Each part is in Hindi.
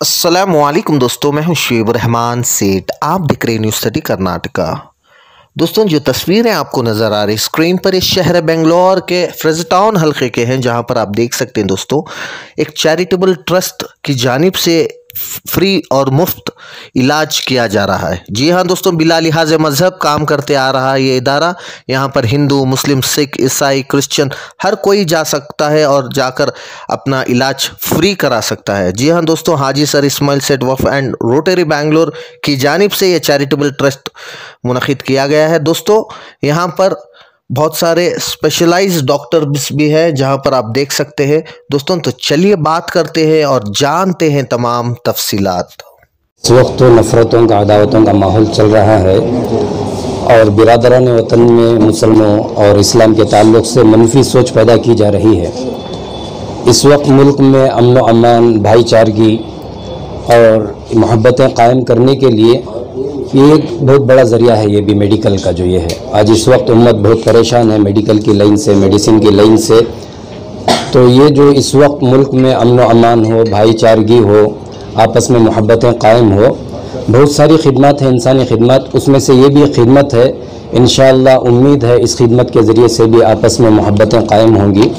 अस्सलामुअलैकुम दोस्तों, मैं हूं शुएब रहमान सेठ। आप देख रहे हैं न्यूज़ 30 कर्नाटका। दोस्तों, जो तस्वीरें आपको नज़र आ रही स्क्रीन पर, इस शहर बेंगलोर के फ्रेज़ टाउन हल्के के हैं, जहां पर आप देख सकते हैं दोस्तों, एक चैरिटेबल ट्रस्ट की जानिब से फ्री और मुफ्त इलाज किया जा रहा है। जी हाँ दोस्तों, बिला लिहाज मज़हब काम करते आ रहा है ये इदारा। यहाँ पर हिंदू, मुस्लिम, सिख, ईसाई, क्रिश्चियन हर कोई जा सकता है और जाकर अपना इलाज फ्री करा सकता है। जी हाँ दोस्तों, हाजी सर इस्माइल सेठ वफ़ एंड रोटरी बैंगलोर की जानिब से ये चैरिटेबल ट्रस्ट मुनक़िद किया गया है। दोस्तों, यहाँ पर बहुत सारे स्पेशलाइज्ड डॉक्टर भी हैं, जहां पर आप देख सकते हैं। दोस्तों, तो चलिए बात करते हैं और जानते हैं तमाम तफसीलात। इस वक्त तो नफ़रतों का, अदावतों का माहौल चल रहा है और बिरादरान वतन में मुसलमानों और इस्लाम के ताल्लुक़ से मनफी सोच पैदा की जा रही है। इस वक्त मुल्क में अमन व अमान, भाईचारगी और मोहब्बतें कायम करने के लिए ये एक बहुत बड़ा ज़रिया है। ये भी मेडिकल का जो ये है, आज इस वक्त उम्मत बहुत परेशान है मेडिकल की लाइन से, मेडिसिन की लाइन से। तो ये जो इस वक्त मुल्क में अमन व अमान हो, भाईचारगी हो, आपस में मोहब्बतें कायम हो, बहुत सारी खिदमत है, इंसानी खिदमत, उसमें से ये भी खिदमत है। इंशाअल्लाह उम्मीद है इस खिदमत के ज़रिए से भी आपस में मोहब्बतें कायम होंगी।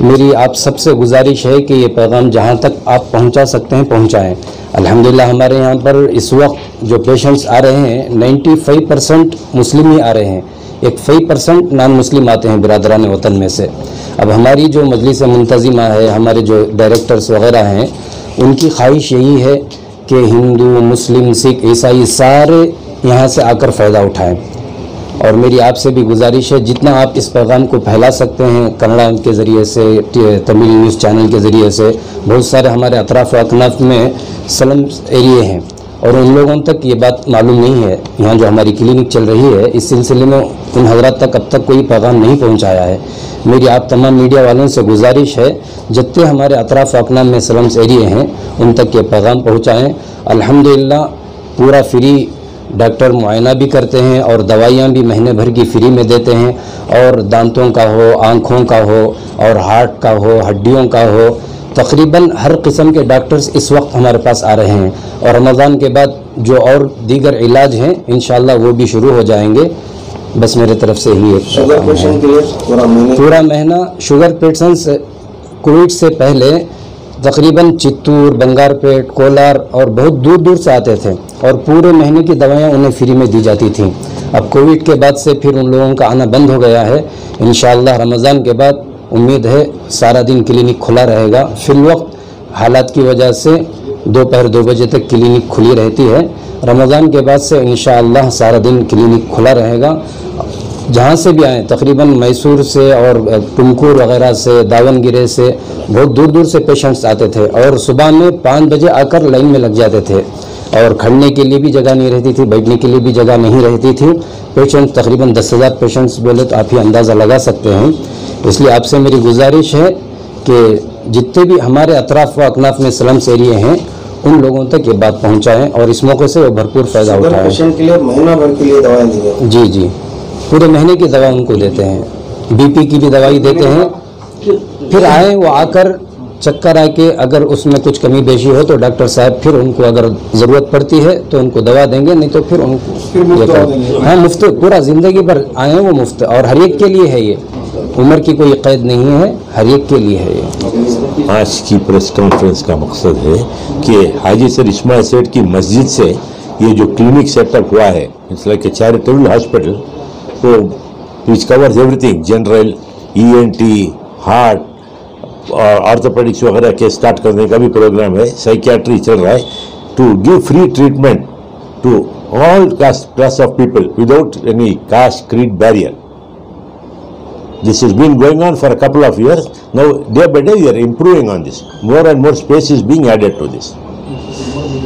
मेरी आप सबसे गुजारिश है कि ये पैगाम जहाँ तक आप पहुँचा सकते हैं पहुँचाएँ। अल्हम्दुलिल्लाह हमारे यहाँ पर इस वक्त जो पेशेंट्स आ रहे हैं 95% मुस्लिम ही आ रहे हैं, 1% नॉन मुस्लिम आते हैं बिरादरान वतन में से। अब हमारी जो मजलिस मुंतज़िमा है, हमारे जो डायरेक्टर्स वग़ैरह हैं, उनकी ख्वाहिश यही है कि हिंदू, मुस्लिम, सिख, ईसाई सारे यहाँ से आकर फ़ायदा उठाएँ। और मेरी आपसे भी गुजारिश है, जितना आप इस पैगाम को फैला सकते हैं कन्नड़ा के ज़रिए से, तमिल न्यूज़ चैनल के ज़रिए से, बहुत सारे हमारे अतराफ़ अकनाफ में स्लम्स एरिए हैं और उन लोगों तक ये बात मालूम नहीं है। यहाँ जो हमारी क्लिनिक चल रही है, इस सिलसिले में उन हज़रात तक अब तक कोई पैगाम नहीं पहुँचाया है। मेरी आप तमाम मीडिया वालों से गुजारिश है, जितने हमारे अतराफ़ अकनाफ में स्लम्स एरिए हैं उन तक ये पैगाम पहुँचाएँ। अल्हम्दुलिल्लाह पूरा फ्री डॉक्टर मुआयना भी करते हैं और दवाइयाँ भी महीने भर की फ्री में देते हैं। और दांतों का हो, आँखों का हो और हार्ट का हो, हड्डियों का हो, तकरीबन हर किस्म के डॉक्टर्स इस वक्त हमारे पास आ रहे हैं। और रमज़ान के बाद जो और दीगर इलाज हैं इंशाअल्लाह वो भी शुरू हो जाएंगे। बस मेरे तरफ से ही एक पूरा महीना शुगर पेशेंट्स कोविड से पहले तकरीबन चित्तूर, बंगारपेट, कोलार और बहुत दूर दूर से आते थे और पूरे महीने की दवाइयाँ उन्हें फ्री में दी जाती थीं। अब कोविड के बाद से फिर उन लोगों का आना बंद हो गया है। इंशाअल्लाह रमज़ान के बाद उम्मीद है सारा दिन क्लिनिक खुला रहेगा। फिल वक्त हालात की वजह से दोपहर 2 बजे तक क्लिनिक खुली रहती है। रमज़ान के बाद से इंशाअल्लाह सारा दिन क्लिनिक खुला रहेगा। जहाँ से भी आए, तकरीबन मैसूर से और टुमकुर वगैरह से, दावनगिरे से, बहुत दूर दूर से पेशेंट्स आते थे और सुबह में 5 बजे आकर लाइन में लग जाते थे और खड़ने के लिए भी जगह नहीं रहती थी, बैठने के लिए भी जगह नहीं रहती थी। पेशेंट तकरीबन 10,000 पेशेंट्स बोले तो आप ही अंदाज़ा लगा सकते हैं। इसलिए आपसे मेरी गुजारिश है कि जितने भी हमारे अतराफ़ व अकनाफ में स्लम्स एरिए हैं उन लोगों तक ये बात पहुँचाएँ और इस मौके से वो भरपूर फ़ायदा उठाएँ। पेशेंट के लिए महीना भर के लिए दवाएँ दी? जी जी, पूरे महीने की दवा उनको देते हैं, बीपी की भी दवाई देते हैं। फिर आए वो आकर चक्कर आके अगर उसमें कुछ कमी बेशी हो तो डॉक्टर साहब फिर उनको अगर ज़रूरत पड़ती है तो उनको दवा देंगे, नहीं तो फिर उनको हाँ मुफ्त, पूरा ज़िंदगी भर आए वो मुफ्त। और हर एक के लिए है, ये उम्र की कोई कैद नहीं है, हर एक के लिए है ये। आज की प्रेस कॉन्फ्रेंस का मकसद है कि हाजी सर इस्माइल सेठ की मस्जिद से ये जो क्लिनिक सेटअप हुआ है, it's like a charitable hospital, तो which covers everything, general, ENT, heart और ऑर्थोपेडिक्स वगैरह के स्टार्ट करने का भी प्रोग्राम है। साइकियाट्री चल रहा है to give free treatment to all class of people without any caste creed barrier. This has been going on for a couple of years. Now day by day we are improving on this. More and more space is being added to this.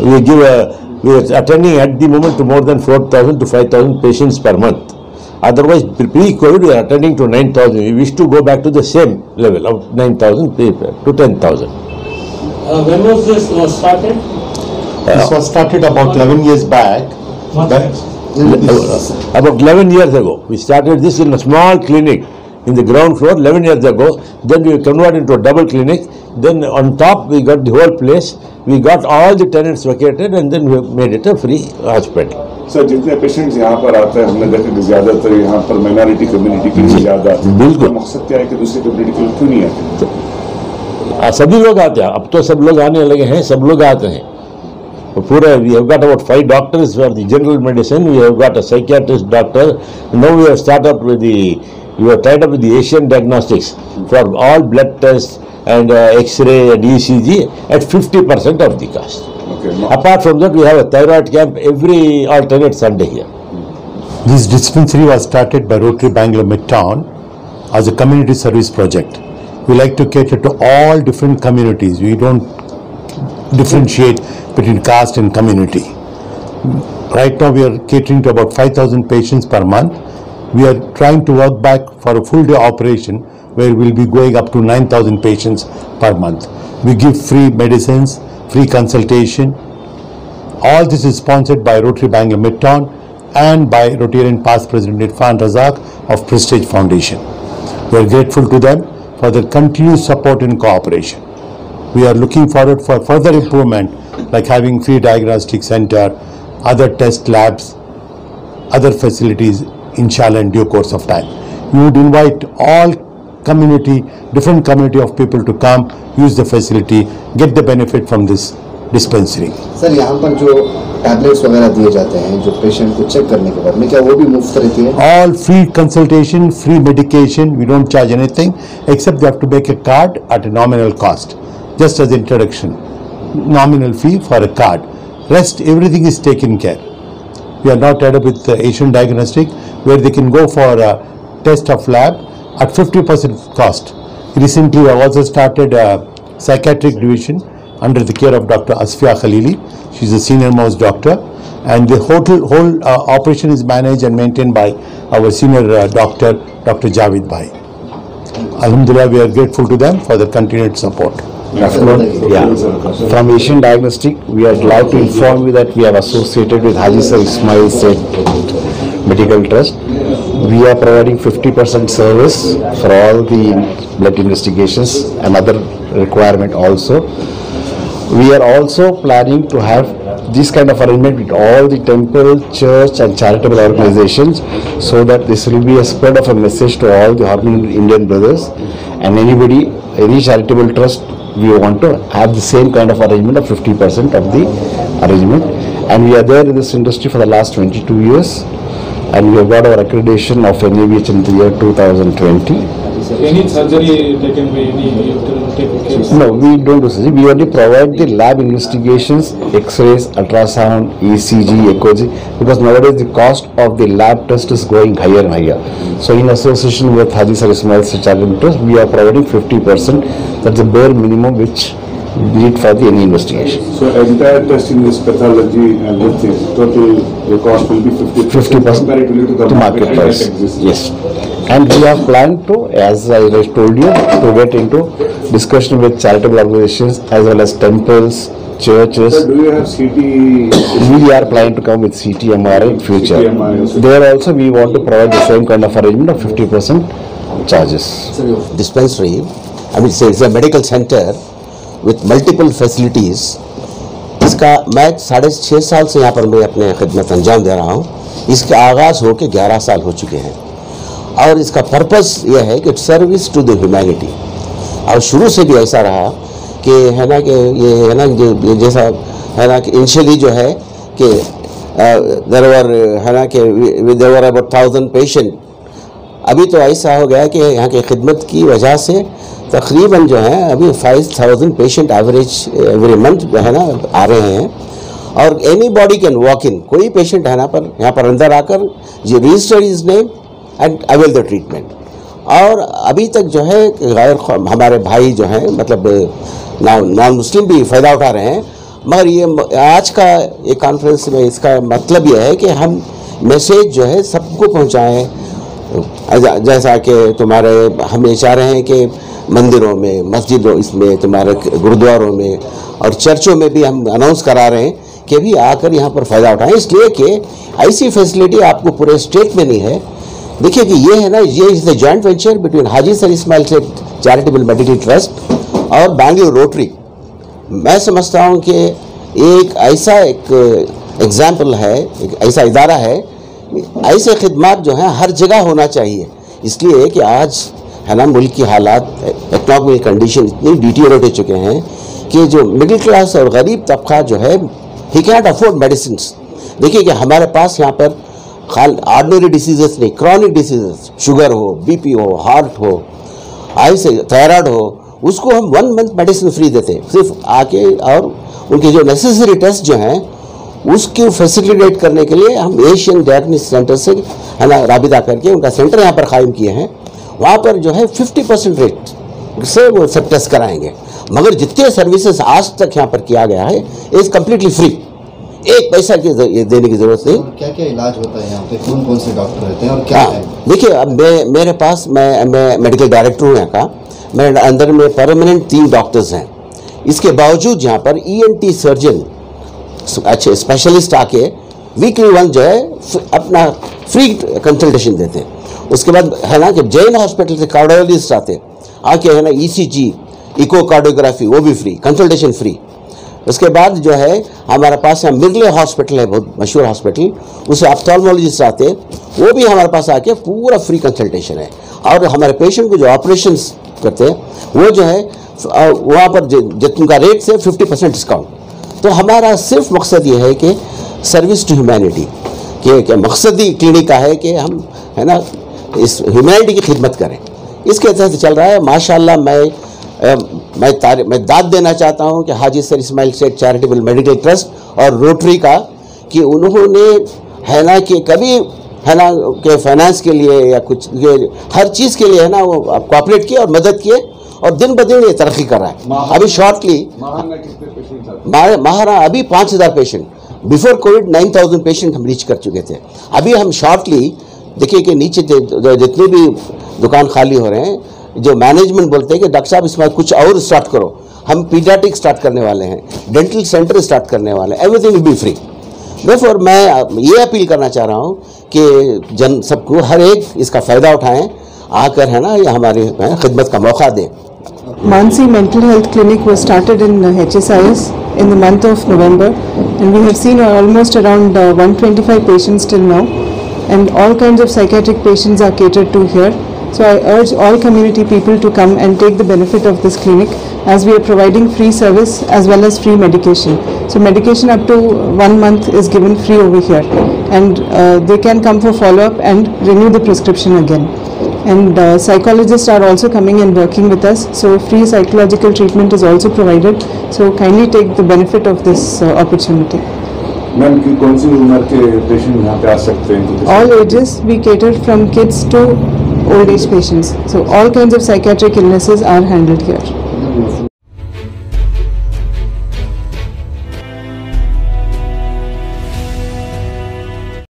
We are attending at the moment to more than 4,000 to 5,000 patients per month. Otherwise, pre-COVID, we are attending to 9,000. We wish to go back to the same level of 9,000 to 10,000. When was this started? This was started about 11 years back. About 11 years ago, we started this in a small clinic in the ground floor 11 years ago. Then we converted into a double clinic. Then on top we got the whole place. We got all the tenants vacated and then we made it a free hospital. Sir जितने पेशेंट्स यहाँ पर आते हैं हमने देखा कि ज्यादातर यहाँ पर माइनॉरिटी कम्युनिटी के लिए ज्यादा आते हैं। बिल्कुल। मकसद क्या है कि दूसरी कम्युनिटी के लोग क्यों नहीं आते? सभी लोग आते हैं, अब तो सब लोग आने लगे हैं, सब लोग आते हैं पूरा। We have got about 5 doctors for the general medicine. We have got a psychiatrist doctor. Now we have started with we have tied up with the Asian Diagnostics for all blood tests and X-ray and ECG at 50% of the cost. Okay. Apart from that, we have a thyroid camp every alternate Sunday here. This dispensary was started by Rotary Bangalore Midtown as a community service project. We like to cater to all different communities. We don't differentiate between caste and community. Right now we are catering to about 5,000 patients per month. We are trying to work back for a full day operation where we'll be going up to 9,000 patients per month. We give free medicines, free consultation. All this is sponsored by Rotary Bangalore Midtown and by Rotarian past President Irfan Razak of Prestige Foundation. We are grateful to them for their continued support and cooperation. We are looking forward for further improvement like having free diagnostic center, other test labs, other facilities inshallah in due course of time. We would invite all community, different community of people to come, use the facility, get the benefit from this dispensary. Sir यहाँ पर जो टैबलेट्स वगैरह दिए जाते हैं जो पेशेंट को चेक करने के बाद में क्या वो भी मुफ्त रहती है? All free consultation, free medication, we don't charge anything except you have to make a card at a nominal cost, just as introduction, nominal fee for a card. Rest everything is taken care. We are now tied up with Asian Diagnostic where they can go for a test of lab at 50% cost. Recently we have also started a psychiatric division under the care of Dr. Asfia Khalili. She is a senior most doctor and the whole operation is managed and maintained by our senior doctor, Dr. Javed Bhai. Alhamdulillah, we are grateful to them for their continued support. From Asian Diagnostic, we are glad to inform you that we are associated with Haji Sir Ismail Seth Medical Trust. We are providing 50% service for all the blood investigations and other requirement also. We are also planning to have this kind of arrangement with all the temple, church and charitable organizations so that this will be a spread of a message to all the Harmonic Indian brothers and anybody, any charitable trust. We want to have the same kind of arrangement of 50% of the arrangement, and we are there in this industry for the last 22 years and we have got our accreditation of NABH in the year 2020. Any surgery taken by any take? No, we don't do surgery. We only provide the lab investigations, X-rays, ultrasound, ECG, ECG, because nowadays the cost of the lab test is going higher and higher. So in association with Haji Sir Ismail Charitable Trust, we are providing 50%. That's the bare minimum which we need for any investigation. So entire test in this pathology and with this total the cost will be 50% comparatively to the market price that exists. Yes. And we have planned to, as I told you, to get into discussion with charitable organizations as well as temples, churches. So do you have CT? We are planning to come with CT MRI in future. CT-MRI also. There also we want to provide the same kind of arrangement of 50% charges. Dispensary, I mean it's a medical center with multiple facilities. इसका मैं 6.5 साल से यहाँ पर मैं अपने खिदमत अंजाम दे रहा हूँ। इसके आगाज़ होके 11 साल हो चुके हैं और इसका पर्पस यह है कि सर्विस टू द ह्यूमैनिटी। और शुरू से भी ऐसा रहा कि है ना कि ये है ना जैसा है ना कि इनिशियली जो है कि देयर है ना कि देयर वर अबाउट 1000 पेशेंट। अभी तो ऐसा हो गया कि यहाँ की खिदमत की वजह से तकरीबन जो है अभी 5000 पेशेंट एवरेज एवरी मंथ जो है ना आ रहे हैं और any body can walk in. कोई पेशेंट है ना पर यहाँ पर अंदर आकर ये register his name and avail the treatment. और अभी तक जो है गैर हमारे भाई जो हैं मतलब नॉन मुस्लिम भी फ़ायदा उठा रहे हैं। मगर ये आज का ये कॉन्फ्रेंस में इसका मतलब ये है कि हम मैसेज जो है सबको पहुँचाएँ। जैसा कि तुम्हारे हम ये चाह रहे हैं कि मंदिरों में, मस्जिदों, इसमें तुम्हारे गुरुद्वारों में और चर्चों में भी हम अनाउंस करा रहे हैं कि भी आकर यहाँ पर फ़ायदा उठाएं। इसलिए कि ऐसी फैसिलिटी आपको पूरे स्टेट में नहीं है। देखिए कि ये है ना, ये is the joint venture between Haji sir Ismail Seth charitable medical trust और बैंगलोर रोटरी, मैं समझता हूँ कि एक ऐसा एग्जाम्पल है, एक ऐसा इदारा है, ऐसे खिदमत जो हैं हर जगह होना चाहिए। इसलिए कि आज है ना मुल्क की हालात, इकोनॉमिक कंडीशन इतनी डिटीरियोरेट हो चुके हैं कि जो मिडिल क्लास और गरीब तबका जो है ही कैनॉट अफोर्ड मेडिसिन। देखिए कि हमारे पास यहाँ पर ऑर्डिनरी डिसीजेस नहीं, क्रॉनिक डिसीजेस, शुगर हो, बीपी हो, हार्ट हो, आई से थायराइड हो, उसको हम 1 मंथ मेडिसिन फ्री देते हैं सिर्फ आके, और उनके जो नेसेसरी टेस्ट जो हैं उसकी फैसिलिटेट करने के लिए हम एशियन डायग्नोस्टिक सेंटर से है ना राबिता करके उनका सेंटर यहाँ पर कायम किए हैं। वहाँ पर जो है 50% रेट से वो सब टेस्ट कराएंगे, मगर जितने सर्विसेज आज तक यहाँ पर किया गया है इज कम्प्लीटली फ्री, एक पैसा की देने की जरूरत नहीं। क्या क्या इलाज होता है यहाँ पे, कौन कौन से डॉक्टर रहते हैं और क्या है? देखिए अब मेरे पास मैं मेडिकल डायरेक्टर हूँ यहाँ का, मेरे अंदर में परमानेंट 3 डॉक्टर्स हैं। इसके बावजूद यहाँ पर ENT सर्जन अच्छे स्पेशलिस्ट आके वीकली 1 जो है अपना फ्री कंसल्टेशन देते हैं। उसके बाद है ना कि जैन हॉस्पिटल से कार्डियोलॉजिस्ट आते आके है ना ECG, इकोकार्डियोग्राफी, वो भी फ्री कंसल्टेशन फ्री। उसके बाद जो है हमारे पास यहाँ मिर्ले हॉस्पिटल है, बहुत मशहूर हॉस्पिटल, उसे ऑप्थेल्मोलॉजिस्ट आते, वो भी हमारे पास आके पूरा फ्री कंसल्टेशन है। और हमारे पेशेंट को जो ऑपरेशंस करते हैं वो जो है वहाँ पर जिनका रेट से 50% डिस्काउंट। तो हमारा सिर्फ मकसद ये है कि सर्विस टू ह्यूमैनिटी, कि मकसद ही क्लिनिक का है कि हम है ना इस ह्यूमैनिटी की खिदमत करें, इसके तहत चल रहा है। माशाल्लाह मैं दाद देना चाहता हूँ कि हाजी sir Ismail Seth charitable medical trust और रोटरी का, कि उन्होंने है ना कि कभी है ना के फाइनेंस के लिए या कुछ हर चीज़ के लिए है ना वो कोऑपरेट किए और मदद किए, और दिन ब दिन ये तरक्की कर रहा है। अभी शॉर्टली महारा अभी 5000 पेशेंट, बिफोर कोविड 9000 पेशेंट हम रीच कर चुके थे। अभी हम शॉर्टली देखिए कि नीचे जितने भी दुकान खाली हो रहे हैं, जो मैनेजमेंट बोलते हैं कि डॉक्टर साहब इसमें कुछ और स्टार्ट करो, हम पीडियाट्रिक स्टार्ट करने वाले हैं, डेंटल सेंटर स्टार्ट करने वाले हैं, everything will be free. Therefore मैं ये अपील करना चाह रहा हूँ कि जन सबको हर एक इसका फ़ायदा उठाएं, आकर है ना ये हमारी खिदमत का मौका दें। Mansi Mental Health Clinic was started in HSIS in the month of November, and we have seen almost around 125 patients till now, and all kinds of psychiatric patients are catered to here. So I urge all community people to come and take the benefit of this clinic, as we are providing free service as well as free medication. So medication up to 1 month is given free over here, and they can come for follow-up and renew the prescription again. And psychologists are also coming and working with us, so free psychological treatment is also provided. So kindly take the benefit of this opportunity. Ma'am की कौन सी उम्र के पेशेंट यहाँ पे आ सकते हैं? All ages, we cater from kids to old age patients. So all kinds of psychiatric illnesses are handled here.